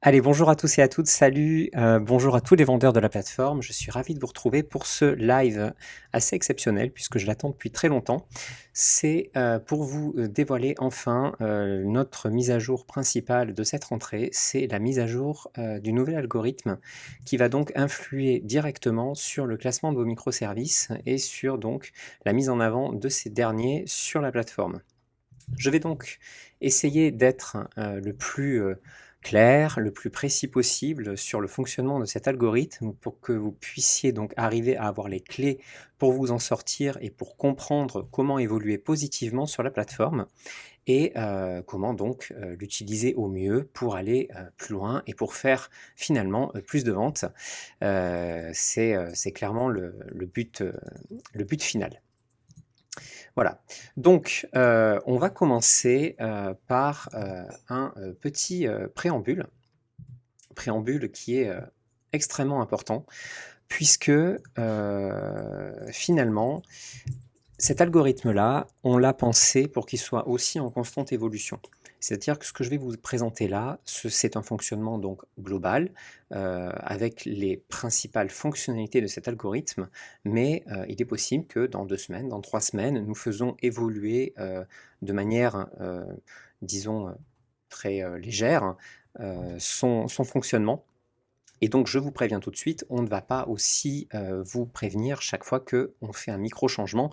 Allez, bonjour à tous et à toutes, salut, bonjour à tous les vendeurs de la plateforme. Je suis ravi de vous retrouver pour ce live assez exceptionnel puisque je l'attends depuis très longtemps. C'est, pour vous, dévoiler enfin, notre mise à jour principale de cette rentrée. C'est la mise à jour, du nouvel algorithme qui va donc influer directement sur le classement de vos microservices et sur donc la mise en avant de ces derniers sur la plateforme. Je vais donc essayer d'être, le plus, clair, le plus précis possible sur le fonctionnement de cet algorithme pour que vous puissiez donc arriver à avoir les clés pour vous en sortir et pour comprendre comment évoluer positivement sur la plateforme et comment donc, l'utiliser au mieux pour aller, plus loin et pour faire finalement, plus de ventes. C'est clairement le but final. Voilà, donc on va commencer, par, un, petit, préambule qui est, extrêmement important puisque, finalement, cet algorithme-là, on l'a pensé pour qu'il soit aussi en constante évolution. C'est-à-dire que ce que je vais vous présenter là, c'est un fonctionnement donc global, avec les principales fonctionnalités de cet algorithme, mais il est possible que dans 2 semaines, dans 3 semaines, nous faisons évoluer, de manière, disons, très, légère, son fonctionnement et donc je vous préviens tout de suite, on ne va pas aussi, vous prévenir chaque fois qu'on fait un micro changement.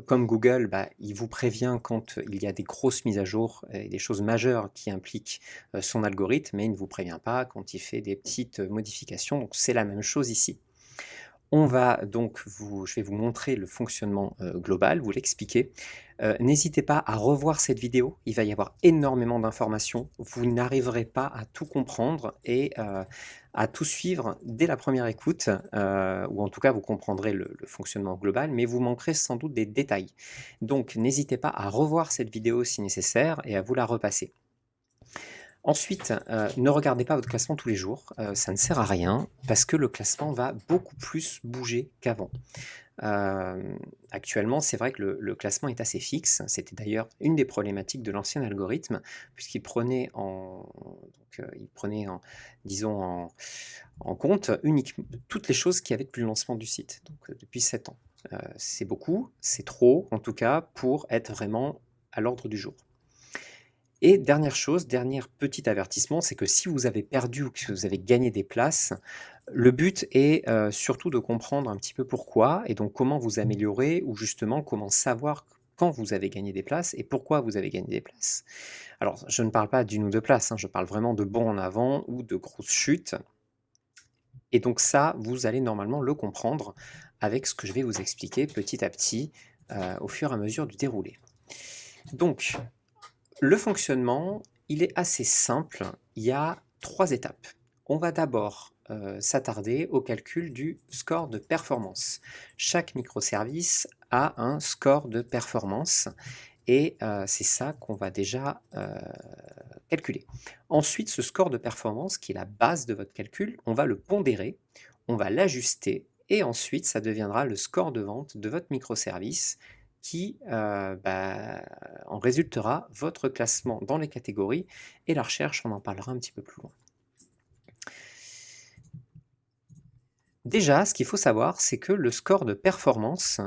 Comme Google, il vous prévient quand il y a des grosses mises à jour et des choses majeures qui impliquent, son algorithme, mais il ne vous prévient pas quand il fait des petites, modifications. Donc c'est la même chose ici. Je vais vous montrer le fonctionnement, global, vous l'expliquer. N'hésitez pas à revoir cette vidéo, il va y avoir énormément d'informations. Vous n'arriverez pas à tout comprendre et à tout suivre dès la première écoute, ou en tout cas vous comprendrez le fonctionnement global, mais vous manquerez sans doute des détails. Donc n'hésitez pas à revoir cette vidéo si nécessaire et à vous la repasser. Ensuite, ne regardez pas votre classement tous les jours, ça ne sert à rien parce que le classement va beaucoup plus bouger qu'avant. Actuellement, c'est vrai que le classement est assez fixe. C'était d'ailleurs une des problématiques de l'ancien algorithme puisqu'il prenait il prenait en disons en compte toutes les choses qu'il y avait depuis le lancement du site, donc depuis 7 ans. C'est beaucoup, c'est trop en tout cas pour être vraiment à l'ordre du jour. Et dernière chose, dernier petit avertissement, c'est que si vous avez perdu ou que vous avez gagné des places, le but est, surtout de comprendre un petit peu pourquoi et donc comment vous améliorer ou justement comment savoir quand vous avez gagné des places et pourquoi vous avez gagné des places. Alors je ne parle pas d'1 ou 2 places, hein, je parle vraiment de bons en avant ou de grosses chutes et donc ça, vous allez normalement le comprendre avec ce que je vais vous expliquer petit à petit, au fur et à mesure du déroulé. Donc le fonctionnement, il est assez simple. Il y a 3 étapes. On va d'abord, s'attarder au calcul du score de performance. Chaque microservice a un score de performance et c'est ça qu'on va déjà, calculer. Ensuite, ce score de performance qui est la base de votre calcul, on va le pondérer, on va l'ajuster et ensuite ça deviendra le score de vente de votre microservice qui, en résultera votre classement dans les catégories et la recherche, on en parlera un petit peu plus loin. Déjà, ce qu'il faut savoir, c'est que le score de performance,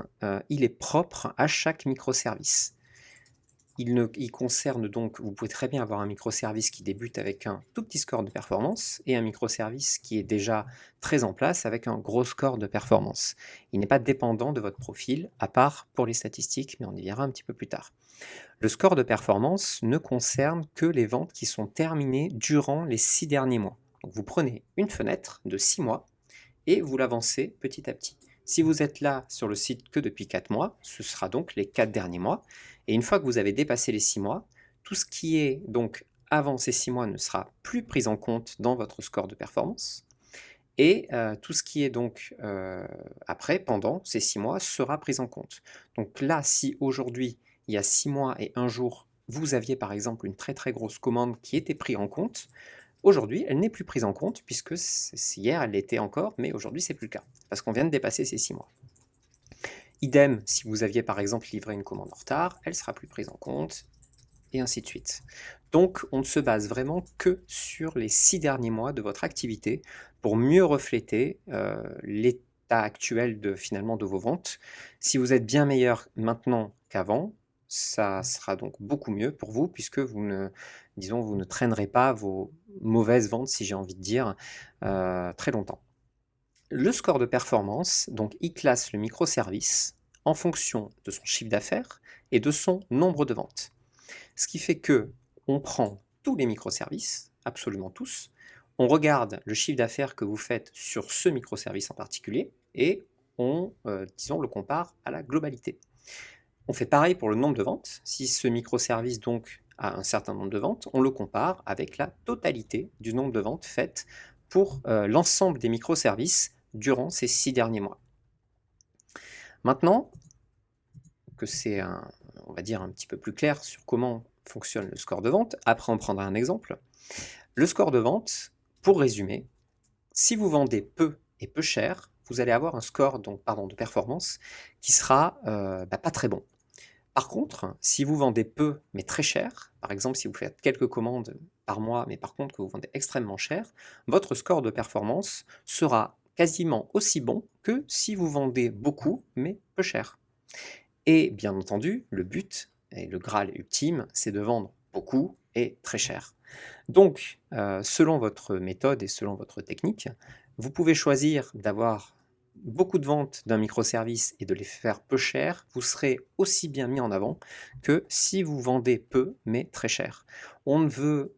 il est propre à chaque microservice. Il concerne donc vous pouvez très bien avoir un microservice qui débute avec un tout petit score de performance et un microservice qui est déjà très en place avec un gros score de performance. Il n'est pas dépendant de votre profil, à part pour les statistiques, mais on y viendra un petit peu plus tard. Le score de performance ne concerne que les ventes qui sont terminées durant les 6 derniers mois. Donc vous prenez une fenêtre de 6 mois et vous l'avancez petit à petit. Si vous êtes là sur le site que depuis 4 mois, ce sera donc les 4 derniers mois. Et une fois que vous avez dépassé les 6 mois, tout ce qui est donc avant ces 6 mois ne sera plus pris en compte dans votre score de performance. Et tout ce qui est donc après, pendant ces 6 mois, sera pris en compte. Donc là, si aujourd'hui, il y a 6 mois et 1 jour, vous aviez par exemple une très très grosse commande qui était prise en compte, aujourd'hui, elle n'est plus prise en compte puisque hier, elle l'était encore, mais aujourd'hui, c'est plus le cas parce qu'on vient de dépasser ces 6 mois. Idem, si vous aviez par exemple livré une commande en retard, elle sera plus prise en compte et ainsi de suite. Donc, on ne se base vraiment que sur les 6 derniers mois de votre activité pour mieux refléter l'état actuel finalement de vos ventes. Si vous êtes bien meilleur maintenant qu'avant, ça sera donc beaucoup mieux pour vous puisque disons, vous ne traînerez pas vos mauvaises ventes, si j'ai envie de dire, très longtemps. Le score de performance, donc, il classe le microservice en fonction de son chiffre d'affaires et de son nombre de ventes. Ce qui fait que on prend tous les microservices, absolument tous, on regarde le chiffre d'affaires que vous faites sur ce microservice en particulier et on, disons, le compare à la globalité. On fait pareil pour le nombre de ventes. Si ce microservice donc a un certain nombre de ventes, on le compare avec la totalité du nombre de ventes faites pour l'ensemble des microservices durant ces 6 derniers mois. Maintenant que c'est on va dire un petit peu plus clair sur comment fonctionne le score de vente, après on prendra un exemple. Le score de vente, pour résumer, si vous vendez peu et peu cher, vous allez avoir un score de performance qui sera pas très bon. Par contre, si vous vendez peu mais très cher, par exemple si vous faites quelques commandes par mois mais par contre que vous vendez extrêmement cher, votre score de performance sera quasiment aussi bon que si vous vendez beaucoup mais peu cher. Et bien entendu, le but et le Graal ultime, c'est de vendre beaucoup et très cher. Donc, selon votre méthode et selon votre technique, vous pouvez choisir d'avoir beaucoup de ventes d'un microservice et de les faire peu cher. Vous serez aussi bien mis en avant que si vous vendez peu mais très cher. On ne veut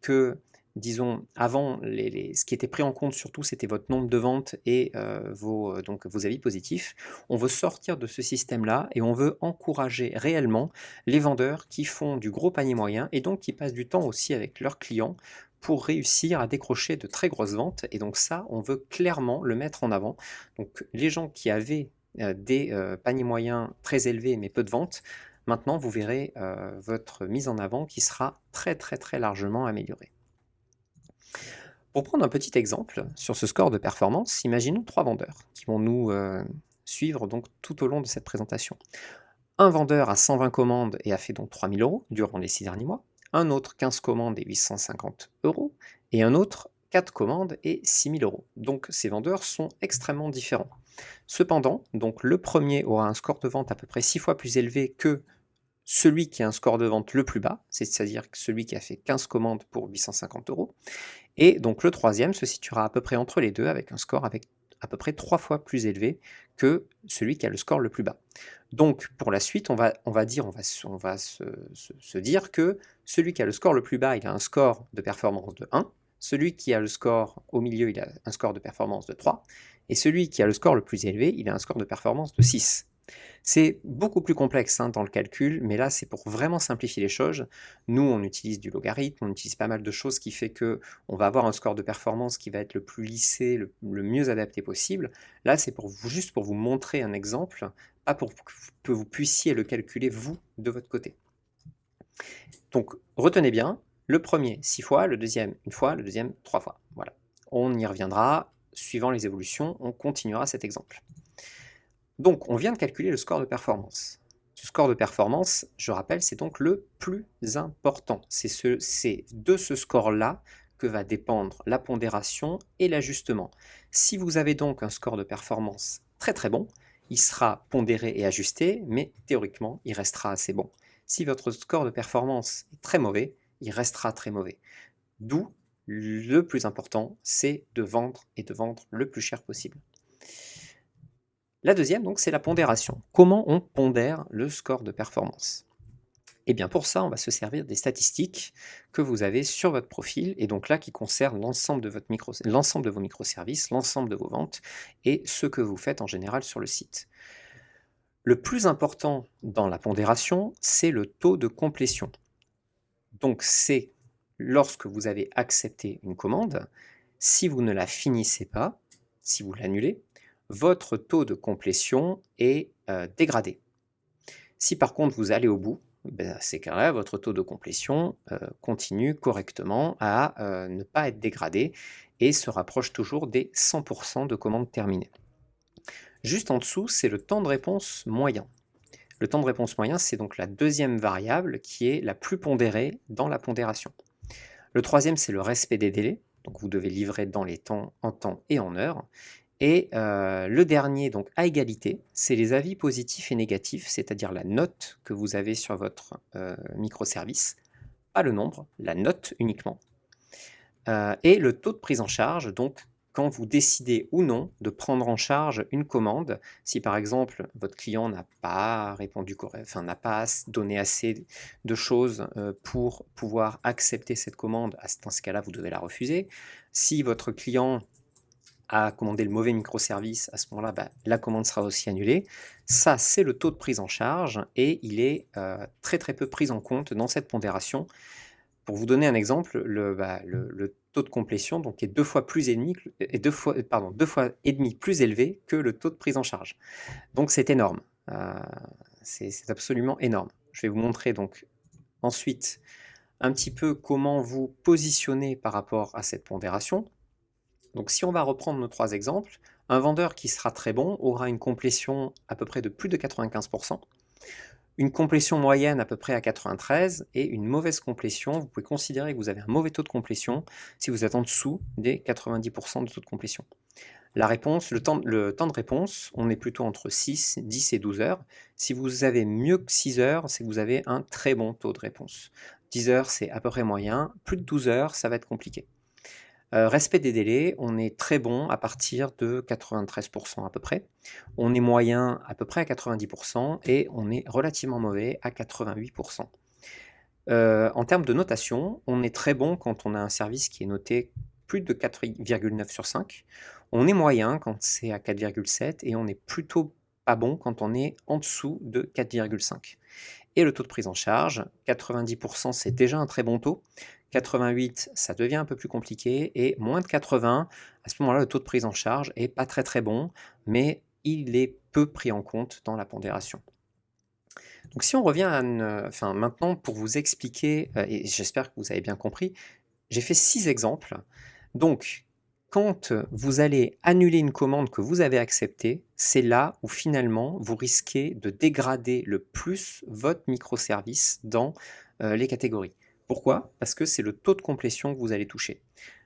que, disons, avant, ce qui était pris en compte surtout, c'était votre nombre de ventes et vos avis positifs. On veut sortir de ce système-là et on veut encourager réellement les vendeurs qui font du gros panier moyen et donc qui passent du temps aussi avec leurs clients pour réussir à décrocher de très grosses ventes. Et donc ça, on veut clairement le mettre en avant. Donc les gens qui avaient des paniers moyens très élevés mais peu de ventes, maintenant vous verrez votre mise en avant qui sera très très très largement améliorée. Pour prendre un petit exemple sur ce score de performance, imaginons 3 vendeurs qui vont nous suivre donc tout au long de cette présentation. Un vendeur a 120 commandes et a fait donc 3 000 € durant les 6 derniers mois, un autre 15 commandes et 850 €, et un autre 4 commandes et 6 000 €. Donc ces vendeurs sont extrêmement différents. Cependant, donc le premier aura un score de vente à peu près 6 fois plus élevé que celui qui a un score de vente le plus bas, c'est-à-dire celui qui a fait 15 commandes pour 850 €. Et donc le troisième se situera à peu près entre les deux avec un score avec à peu près 3 fois plus élevé que celui qui a le score le plus bas. Donc pour la suite, on va se dire que celui qui a le score le plus bas, il a un score de performance de 1, celui qui a le score au milieu, il a un score de performance de 3, et celui qui a le score le plus élevé, il a un score de performance de 6. C'est beaucoup plus complexe dans le calcul, mais là c'est pour vraiment simplifier les choses. Nous on utilise du logarithme, on utilise pas mal de choses qui fait que on va avoir un score de performance qui va être le plus lissé, le mieux adapté possible. Là c'est juste pour vous montrer un exemple, pas pour que vous puissiez le calculer vous de votre côté. Donc retenez bien, le premier 6 fois, le deuxième 1 fois, le deuxième 3 fois. Voilà. On y reviendra, suivant les évolutions, on continuera cet exemple. Donc, on vient de calculer le score de performance. Ce score de performance, je rappelle, c'est donc le plus important. C'est de ce score-là que va dépendre la pondération et l'ajustement. Si vous avez donc un score de performance très très bon, il sera pondéré et ajusté, mais théoriquement, il restera assez bon. Si votre score de performance est très mauvais, il restera très mauvais. D'où le plus important, c'est de vendre et de vendre le plus cher possible. La deuxième, donc, c'est la pondération. Comment on pondère le score de performance? Et bien pour ça, on va se servir des statistiques que vous avez sur votre profil, et donc là qui concernent l'ensemble de vos microservices, l'ensemble de vos ventes, et ce que vous faites en général sur le site. Le plus important dans la pondération, c'est le taux de complétion. Donc c'est lorsque vous avez accepté une commande, si vous ne la finissez pas, si vous l'annulez, votre taux de complétion est dégradé. Si par contre vous allez au bout, c'est que là, votre taux de complétion continue correctement à ne pas être dégradé et se rapproche toujours des 100% de commandes terminées. Juste en dessous, c'est le temps de réponse moyen. Le temps de réponse moyen, c'est donc la deuxième variable qui est la plus pondérée dans la pondération. Le troisième, c'est le respect des délais. Donc vous devez livrer dans les temps, en temps et en heure. Et le dernier, donc à égalité, c'est les avis positifs et négatifs, c'est-à-dire la note que vous avez sur votre microservice, pas le nombre, la note uniquement, et le taux de prise en charge, donc quand vous décidez ou non de prendre en charge une commande. Si par exemple votre client n'a pas répondu enfin n'a pas donné assez de choses pour pouvoir accepter cette commande, dans ce cas-là, vous devez la refuser. Si votre client a commandé le mauvais microservice, à ce moment-là, la commande sera aussi annulée. Ça, c'est le taux de prise en charge et il est très très peu pris en compte dans cette pondération. Pour vous donner un exemple, le taux de complétion donc, est 2 fois et demi plus élevé que le taux de prise en charge. Donc c'est énorme. C'est absolument énorme. Je vais vous montrer donc ensuite un petit peu comment vous positionner par rapport à cette pondération. Donc si on va reprendre nos 3 exemples, un vendeur qui sera très bon aura une complétion à peu près de plus de 95%, une complétion moyenne à peu près à 93%, et une mauvaise complétion, vous pouvez considérer que vous avez un mauvais taux de complétion si vous êtes en dessous des 90% de taux de complétion. La réponse, le temps de réponse, on est plutôt entre 6, 10 et 12 heures. Si vous avez mieux que 6 heures, c'est que vous avez un très bon taux de réponse. 10 heures, c'est à peu près moyen. Plus de 12 heures, ça va être compliqué. Respect des délais, on est très bon à partir de 93% à peu près. On est moyen à peu près à 90% et on est relativement mauvais à 88%. En termes de notation, on est très bon quand on a un service qui est noté plus de 4,9 sur 5. On est moyen quand c'est à 4,7 et on est plutôt pas bon quand on est en dessous de 4,5. Et le taux de prise en charge, 90%, c'est déjà un très bon taux. 88, ça devient un peu plus compliqué, et moins de 80, à ce moment-là, le taux de prise en charge est pas très très bon, mais il est peu pris en compte dans la pondération. Donc si on revient maintenant pour vous expliquer, et j'espère que vous avez bien compris, j'ai fait 6 exemples. Donc, quand vous allez annuler une commande que vous avez acceptée, c'est là où finalement vous risquez de dégrader le plus votre microservice dans les catégories. Pourquoi? Parce que c'est le taux de complétion que vous allez toucher.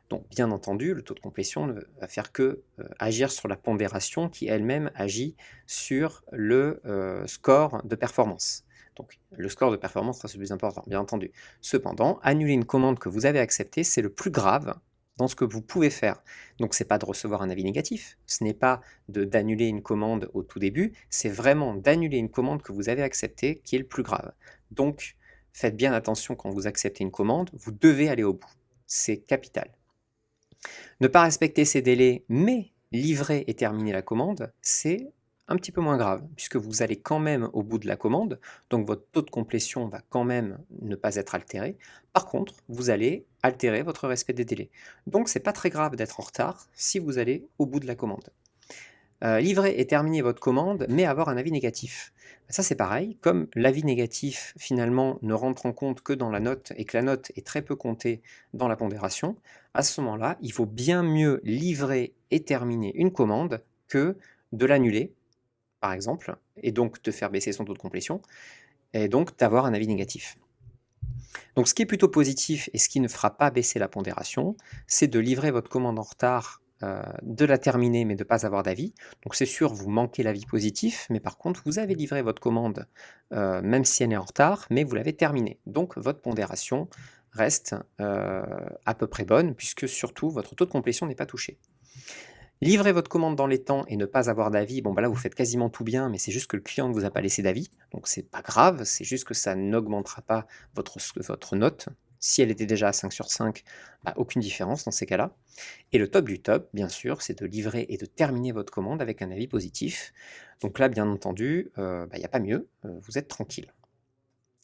Donc, bien entendu, le taux de complétion ne va faire que agir sur la pondération qui elle-même agit sur le score de performance. Donc, le score de performance reste le plus important, bien entendu. Cependant, annuler une commande que vous avez acceptée, c'est le plus grave dans ce que vous pouvez faire. Donc, ce n'est pas de recevoir un avis négatif, ce n'est pas d'annuler une commande au tout début, c'est vraiment d'annuler une commande que vous avez acceptée qui est le plus grave. Donc, faites bien attention quand vous acceptez une commande, vous devez aller au bout. C'est capital. Ne pas respecter ces délais, mais livrer et terminer la commande, c'est un petit peu moins grave, puisque vous allez quand même au bout de la commande, donc votre taux de complétion va quand même ne pas être altéré. Par contre, vous allez altérer votre respect des délais. Donc c'est pas très grave d'être en retard si vous allez au bout de la commande. Livrer et terminer votre commande, mais avoir un avis négatif. Ça c'est pareil, comme l'avis négatif finalement ne rentre en compte que dans la note et que la note est très peu comptée dans la pondération, à ce moment-là, il faut bien mieux livrer et terminer une commande que de l'annuler, par exemple, et donc de faire baisser son taux de complétion, et donc d'avoir un avis négatif. Donc ce qui est plutôt positif et ce qui ne fera pas baisser la pondération, c'est de livrer votre commande en retard, de la terminer mais de ne pas avoir d'avis. Donc c'est sûr, vous manquez l'avis positif, mais par contre vous avez livré votre commande même si elle est en retard, mais vous l'avez terminée. Donc votre pondération reste à peu près bonne, puisque surtout votre taux de complétion n'est pas touché. Livrer votre commande dans les temps et ne pas avoir d'avis, bon là vous faites quasiment tout bien, mais c'est juste que le client ne vous a pas laissé d'avis, donc c'est pas grave, c'est juste que ça n'augmentera pas votre note. Si elle était déjà à 5 sur 5, aucune différence dans ces cas-là. Et le top du top, bien sûr, c'est de livrer et de terminer votre commande avec un avis positif. Donc là, bien entendu, il n'y a pas mieux, vous êtes tranquille.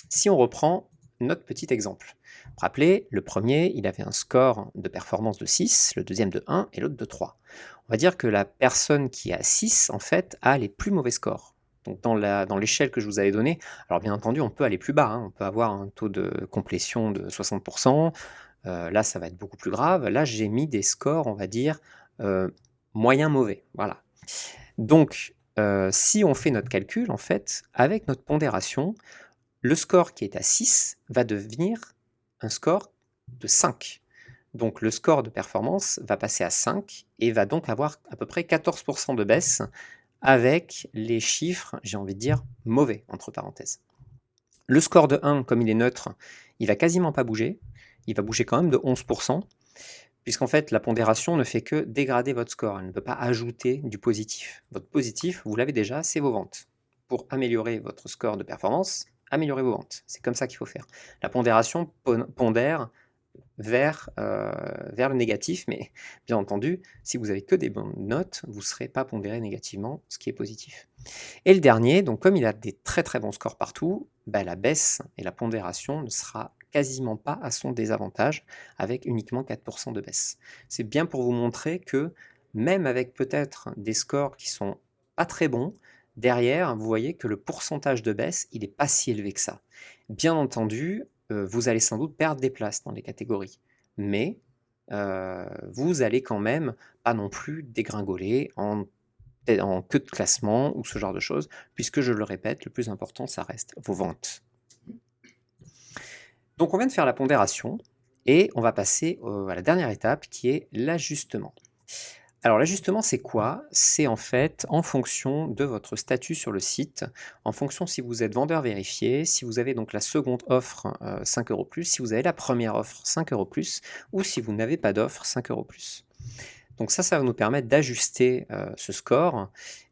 Si on reprend notre petit exemple. Vous vous rappelez, le premier, il avait un score de performance de 6, le deuxième de 1 et l'autre de 3. On va dire que la personne qui a 6, en fait, a les plus mauvais scores. Donc dans l'échelle que je vous avais donnée, alors bien entendu, on peut aller plus bas, on peut avoir un taux de complétion de 60%, là, ça va être beaucoup plus grave. Là, j'ai mis des scores, on va dire, moyen-mauvais. Voilà. Donc, si on fait notre calcul, en fait, avec notre pondération, le score qui est à 6 va devenir un score de 5. Donc le score de performance va passer à 5 et va donc avoir à peu près 14% de baisse avec les chiffres, j'ai envie de dire, mauvais, entre parenthèses. Le score de 1, comme il est neutre, il va quasiment pas bouger. Il va bouger quand même de 11%, puisqu'en fait, la pondération ne fait que dégrader votre score. Elle ne peut pas ajouter du positif. Votre positif, vous l'avez déjà, c'est vos ventes. Pour améliorer votre score de performance, améliorez vos ventes. C'est comme ça qu'il faut faire. La pondération pondère vers le négatif, mais bien entendu, si vous avez que des bonnes notes, vous ne serez pas pondéré négativement, ce qui est positif. Et le dernier, donc comme il a des très très bons scores partout, bah, la baisse et la pondération ne sera quasiment pas à son désavantage, avec uniquement 4% de baisse. C'est bien pour vous montrer que même avec peut-être des scores qui sont pas très bons, derrière, vous voyez que le pourcentage de baisse, il n'est pas si élevé que ça. Bien entendu, vous allez sans doute perdre des places dans les catégories, mais vous allez quand même pas non plus dégringoler en queue de classement ou ce genre de choses, puisque je le répète, le plus important, ça reste vos ventes. Donc on vient de faire la pondération et on va passer à la dernière étape qui est l'ajustement. Alors l'ajustement, c'est quoi? C'est en fait en fonction de votre statut sur le site, en fonction si vous êtes vendeur vérifié, si vous avez donc la seconde offre 5 € plus, si vous avez la première offre 5 € plus, ou si vous n'avez pas d'offre 5 € plus. Donc ça va nous permettre d'ajuster ce score.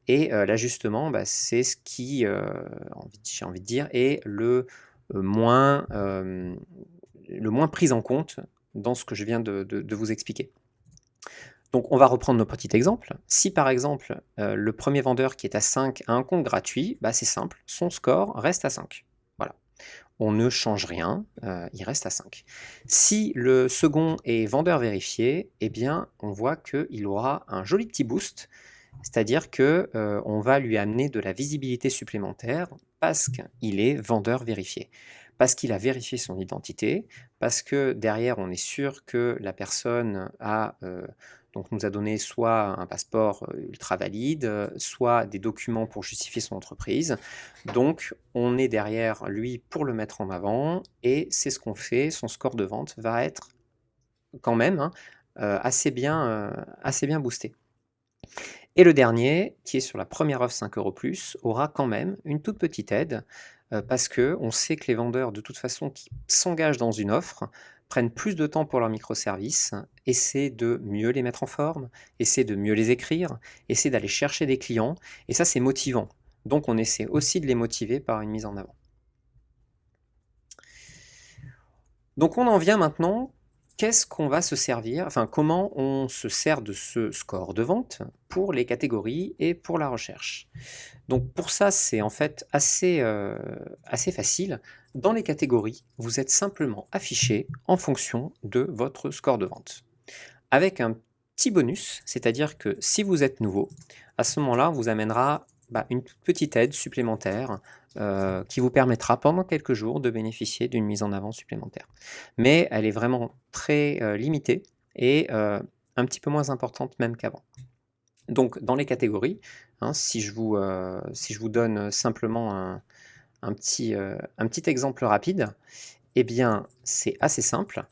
Et l'ajustement, bah, c'est ce qui, j'ai envie de dire, est le moins pris en compte dans ce que je viens de vous expliquer. Donc on va reprendre nos petits exemples. Si par exemple le premier vendeur qui est à 5 a un compte gratuit, bah, c'est simple, son score reste à 5. Voilà. On ne change rien, il reste à 5. Si le second est vendeur vérifié, eh bien, on voit qu'il aura un joli petit boost, c'est-à-dire qu'on va lui amener de la visibilité supplémentaire parce qu'il est vendeur vérifié, parce qu'il a vérifié son identité, parce que derrière, on est sûr que la personne nous a donné soit un passeport ultra valide, soit des documents pour justifier son entreprise. Donc, on est derrière lui pour le mettre en avant et c'est ce qu'on fait. Son score de vente va être quand même assez bien boosté. Et le dernier, qui est sur la première offre 5 € plus, aura quand même une toute petite aide parce qu'on sait que les vendeurs, de toute façon, qui s'engagent dans une offre, prennent plus de temps pour leurs microservices, essaient de mieux les mettre en forme, essaient de mieux les écrire, essaient d'aller chercher des clients, et ça, c'est motivant. Donc, on essaie aussi de les motiver par une mise en avant. Donc, on en vient maintenant. Qu'est-ce qu'on va se servir, enfin comment on se sert de ce score de vente pour les catégories et pour la recherche. Donc pour ça, c'est en fait assez facile. Dans les catégories, vous êtes simplement affiché en fonction de votre score de vente. Avec un petit bonus, c'est-à-dire que si vous êtes nouveau, à ce moment-là, on vous amènera une petite aide supplémentaire qui vous permettra pendant quelques jours de bénéficier d'une mise en avant supplémentaire. Mais elle est vraiment très limitée et un petit peu moins importante même qu'avant. Donc dans les catégories, si je vous donne simplement un petit exemple rapide, eh bien c'est assez simple.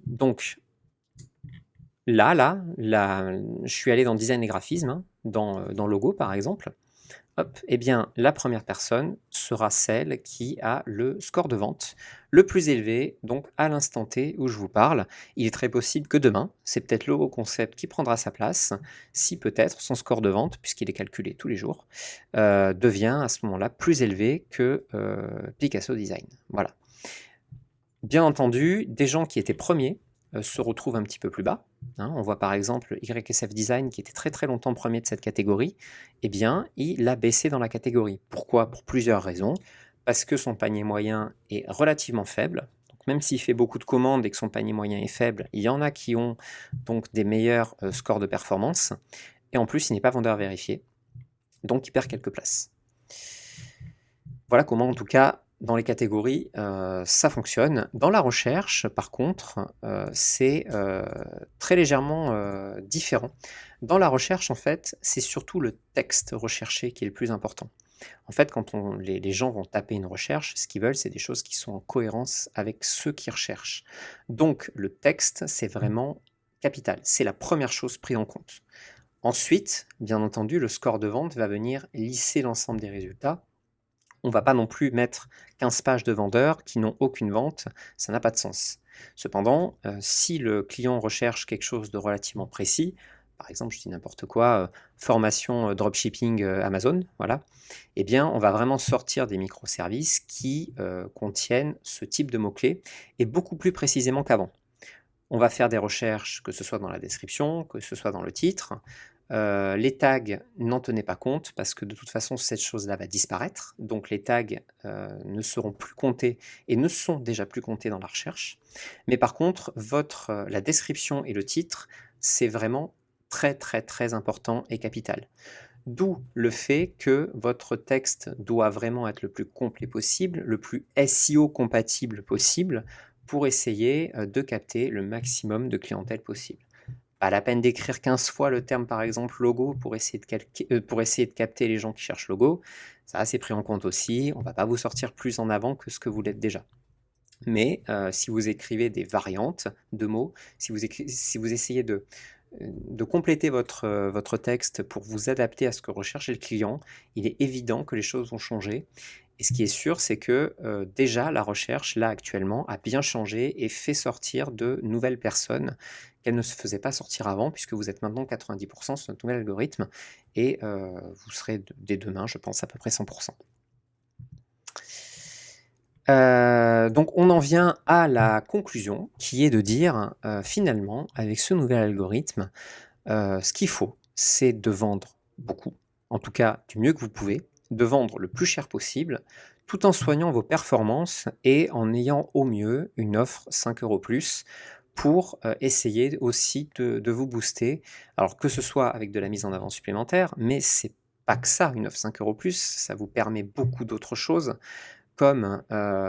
Donc là, je suis allé dans design et graphisme, dans logo par exemple. Hop, eh bien, la première personne sera celle qui a le score de vente le plus élevé, donc à l'instant T où je vous parle. Il est très possible que demain, c'est peut-être Logo Concept qui prendra sa place, si peut-être son score de vente, puisqu'il est calculé tous les jours, devient à ce moment-là plus élevé que Picasso Design. Voilà. Bien entendu, des gens qui étaient premiers se retrouvent un petit peu plus bas. On voit par exemple YSF Design qui était très très longtemps premier de cette catégorie. Eh bien, il a baissé dans la catégorie. Pourquoi? Pour plusieurs raisons. Parce que son panier moyen est relativement faible. Donc, même s'il fait beaucoup de commandes et que son panier moyen est faible, il y en a qui ont donc des meilleurs scores de performance. Et en plus, il n'est pas vendeur vérifié. Donc, il perd quelques places. Voilà comment, en tout cas, dans les catégories, ça fonctionne. Dans la recherche, par contre, c'est, très légèrement, différent. Dans la recherche, en fait, c'est surtout le texte recherché qui est le plus important. En fait, quand les gens vont taper une recherche, ce qu'ils veulent, c'est des choses qui sont en cohérence avec ce qu'ils recherchent. Donc le texte, c'est vraiment capital. C'est la première chose prise en compte. Ensuite, bien entendu, le score de vente va venir lisser l'ensemble des résultats. On va pas non plus mettre 15 pages de vendeurs qui n'ont aucune vente, ça n'a pas de sens. Cependant, si le client recherche quelque chose de relativement précis, par exemple, je dis n'importe quoi, formation, dropshipping, Amazon, voilà, eh bien, on va vraiment sortir des microservices qui, contiennent ce type de mots-clés et beaucoup plus précisément qu'avant. On va faire des recherches, que ce soit dans la description, que ce soit dans le titre. Les tags, n'en tenez pas compte parce que de toute façon, cette chose-là va disparaître. Donc les tags, ne seront plus comptés et ne sont déjà plus comptés dans la recherche. Mais par contre, la description et le titre, c'est vraiment très, très, très important et capital. D'où le fait que votre texte doit vraiment être le plus complet possible, le plus SEO compatible possible, pour essayer, de capter le maximum de clientèle possible. Pas la peine d'écrire 15 fois le terme, par exemple, logo pour essayer de capter les gens qui cherchent logo. Ça, c'est pris en compte aussi. On va pas vous sortir plus en avant que ce que vous l'êtes déjà. Mais, si vous écrivez des variantes de mots, si vous essayez de compléter votre texte pour vous adapter à ce que recherche le client, il est évident que les choses vont changer. Et ce qui est sûr, c'est que, déjà la recherche, là, actuellement, a bien changé et fait sortir de nouvelles personnes qu'elle ne se faisait pas sortir avant, puisque vous êtes maintenant 90 sur notre nouvel algorithme et vous serez dès demain, je pense, à peu près 100. Donc on en vient à la conclusion qui est de dire, finalement, avec ce nouvel algorithme, ce qu'il faut, c'est de vendre beaucoup, en tout cas du mieux que vous pouvez, de vendre le plus cher possible, tout en soignant vos performances et en ayant au mieux une offre 5 € plus pour, essayer aussi de vous booster. Alors que ce soit avec de la mise en avant supplémentaire, mais c'est pas que ça, une offre 5 € plus, ça vous permet beaucoup d'autres choses comme,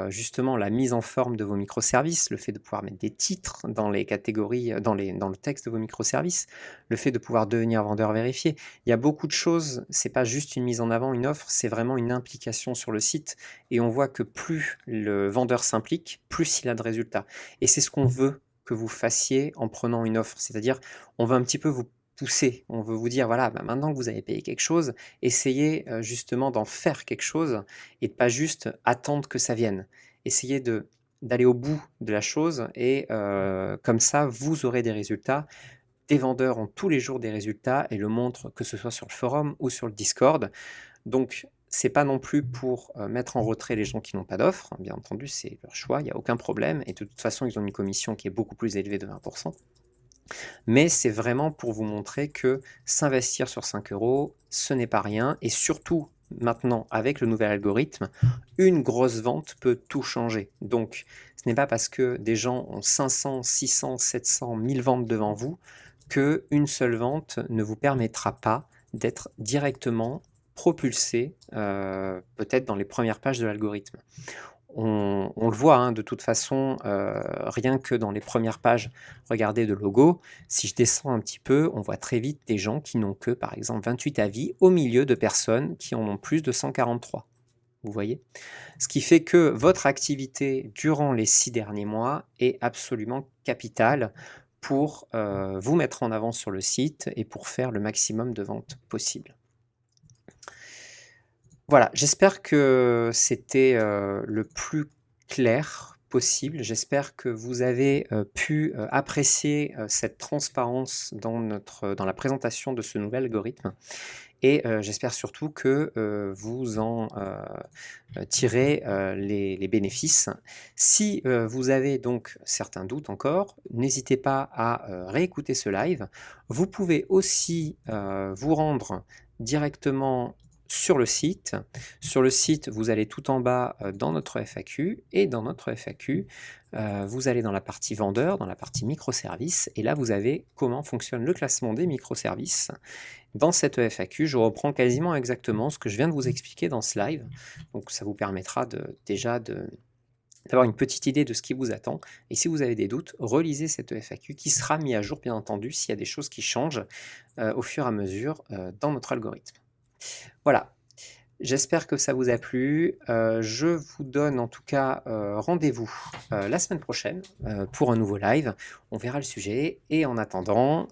justement la mise en forme de vos microservices, le fait de pouvoir mettre des titres dans les catégories, dans le texte de vos microservices, le fait de pouvoir devenir vendeur vérifié. Il y a beaucoup de choses, c'est pas juste une mise en avant, une offre, c'est vraiment une implication sur le site et on voit que plus le vendeur s'implique, plus il a de résultats et c'est ce qu'on veut que vous fassiez en prenant une offre. C'est-à-dire, on veut un petit peu vous pousser, on veut vous dire: «Voilà, bah, maintenant que vous avez payé quelque chose, essayez, justement d'en faire quelque chose et de pas juste attendre que ça vienne. Essayez d'aller au bout de la chose et comme ça, vous aurez des résultats. Des vendeurs ont tous les jours des résultats et le montrent, que ce soit sur le forum ou sur le Discord. Donc c'est pas non plus pour, mettre en retrait les gens qui n'ont pas d'offre. Bien entendu, c'est leur choix, il y a aucun problème et de toute façon, ils ont une commission qui est beaucoup plus élevée de 20. Mais c'est vraiment pour vous montrer que s'investir sur 5 €, ce n'est pas rien et surtout maintenant avec le nouvel algorithme, une grosse vente peut tout changer. Donc ce n'est pas parce que des gens ont 500, 600, 700, 1000 ventes devant vous qu'une seule vente ne vous permettra pas d'être directement propulsé, peut-être dans les premières pages de l'algorithme. On le voit, hein, de toute façon, rien que dans les premières pages, regardez, de logos, si je descends un petit peu, on voit très vite des gens qui n'ont que, par exemple, 28 avis au milieu de personnes qui en ont plus de 143. Vous voyez? Ce qui fait que votre activité durant les 6 derniers mois est absolument capitale pour, vous mettre en avant sur le site et pour faire le maximum de ventes possible. Voilà, j'espère que c'était, le plus clair possible. J'espère que vous avez, pu, apprécier, cette transparence dans la présentation de ce nouvel algorithme et j'espère surtout que, vous en, tirez, les bénéfices. Si, vous avez donc certains doutes encore, n'hésitez pas à, réécouter ce live. Vous pouvez aussi, vous rendre directement sur le site. Sur le site, vous allez tout en bas dans notre FAQ, et dans notre FAQ, vous allez dans la partie vendeur, dans la partie microservices, et là vous avez comment fonctionne le classement des microservices. Dans cette FAQ, je reprends quasiment exactement ce que je viens de vous expliquer dans ce live, donc ça vous permettra déjà d'avoir une petite idée de ce qui vous attend. Et si vous avez des doutes, relisez cette FAQ qui sera mise à jour, bien entendu, s'il y a des choses qui changent au fur et à mesure dans notre algorithme. Voilà, j'espère que ça vous a plu. Je vous donne en tout cas rendez-vous la semaine prochaine pour un nouveau live. On verra le sujet. Et en attendant,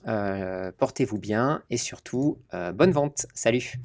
portez-vous bien et surtout, bonne vente. Salut!